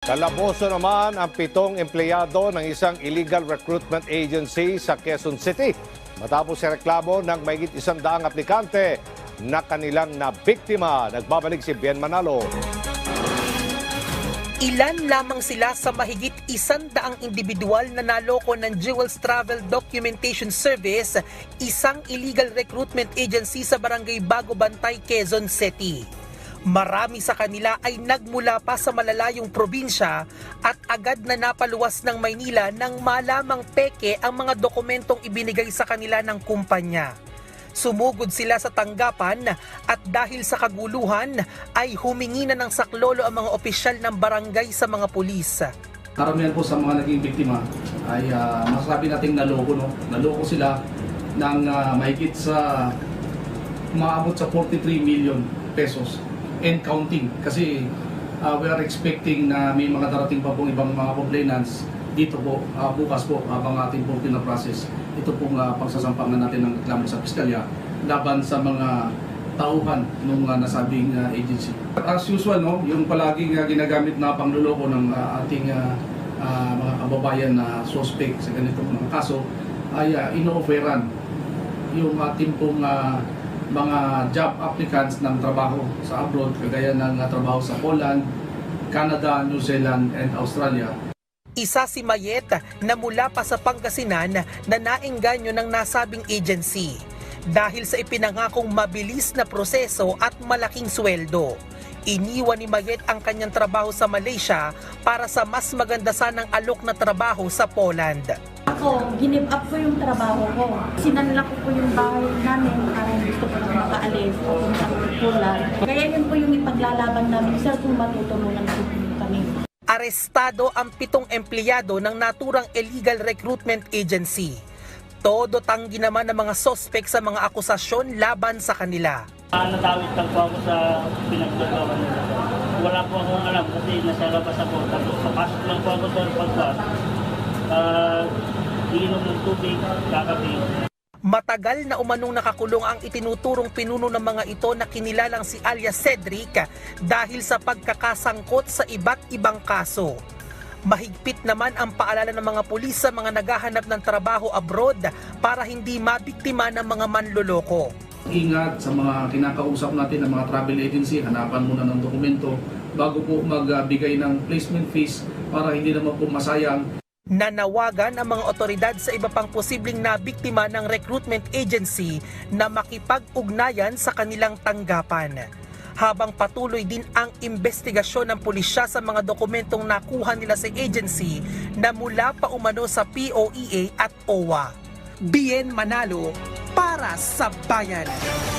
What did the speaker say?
Kalaboso naman ang 7 empleyado ng isang illegal recruitment agency sa Quezon City matapos reklamo ng mahigit 100 aplikante na kanilang nabiktima. Nagbabalik si Bien Manalo. Ilan lamang sila sa mahigit 100 individual na naloko ng Jewels Travel Documentation Service, isang illegal recruitment agency sa Barangay Bago Bantay, Quezon City. Marami sa kanila ay nagmula pa sa malalayong probinsya at agad na napaluwas ng Maynila nang malamang peke ang mga dokumentong ibinigay sa kanila ng kumpanya. Sumugod sila sa tanggapan at dahil sa kaguluhan ay humingi na ng saklolo ang mga opisyal ng barangay sa mga pulis. Karamihan po sa mga naging biktima ay masasabi nating naloko, no? Naloko sila ng mahigit sa umaabot sa 43 million pesos and counting. Kasi we are expecting na may mga darating pa pong ibang mga complainants dito po, bukas po habang ating po pinaprocess. Ito pong pagsasampangan natin ng reklamo sa piskalya laban sa mga tauhan ng nasabing agency. As usual, no, yung palaging ginagamit na pangluloko ng ating mga kababayan na suspect sa ganitong mga kaso ay ino-offeran yung ating pong mga job applicants ng trabaho sa abroad, kagaya ng trabaho sa Poland, Canada, New Zealand, and Australia. Isa si Mayet na mula pa sa Pangasinan na naengganyo ng nasabing agency dahil sa ipinangakong mabilis na proseso at malaking sweldo. Iniwan ni Mayet ang kanyang trabaho sa Malaysia para sa mas maganda sanang alok na trabaho sa Poland. Ako, give up ko yung trabaho ko. Sinanla ko po yung bahay namin para gusto ko lang makaalis o sa Poland. Kaya yun po yung ipaglalaban namin, sir, kung matutulungan po kami. Arestado ang 7 empleyado ng naturang illegal recruitment agency. Todo tanggi naman ng mga sospek sa mga akusasyon laban sa kanila. Natawid lang po ako sa pinagdagawa nila. Wala po akong alam kasi nasa labas ako. Tapos papasok lang po ako sa pagkuhan. Iinom ng tubig, kakape. Matagal na umanong nakakulong ang itinuturong pinuno ng mga ito na kinilalang si alias Cedric dahil sa pagkakasangkot sa iba't ibang kaso. Mahigpit naman ang paalala ng mga pulis sa mga naghahanap ng trabaho abroad para hindi mabiktima ng mga manloloko. Ingat sa mga kinakausap natin ng mga travel agency, hanapan muna ng dokumento bago po magbigay ng placement fees para hindi naman po masayang. Nanawagan ang mga otoridad sa iba pang posibleng nabiktima ng recruitment agency na makipag-ugnayan sa kanilang tanggapan. Habang patuloy din ang investigasyon ng pulisya sa mga dokumentong nakuha nila sa agency na mula pa umano sa POEA at OWA. Bien Manalo para sa Bayan.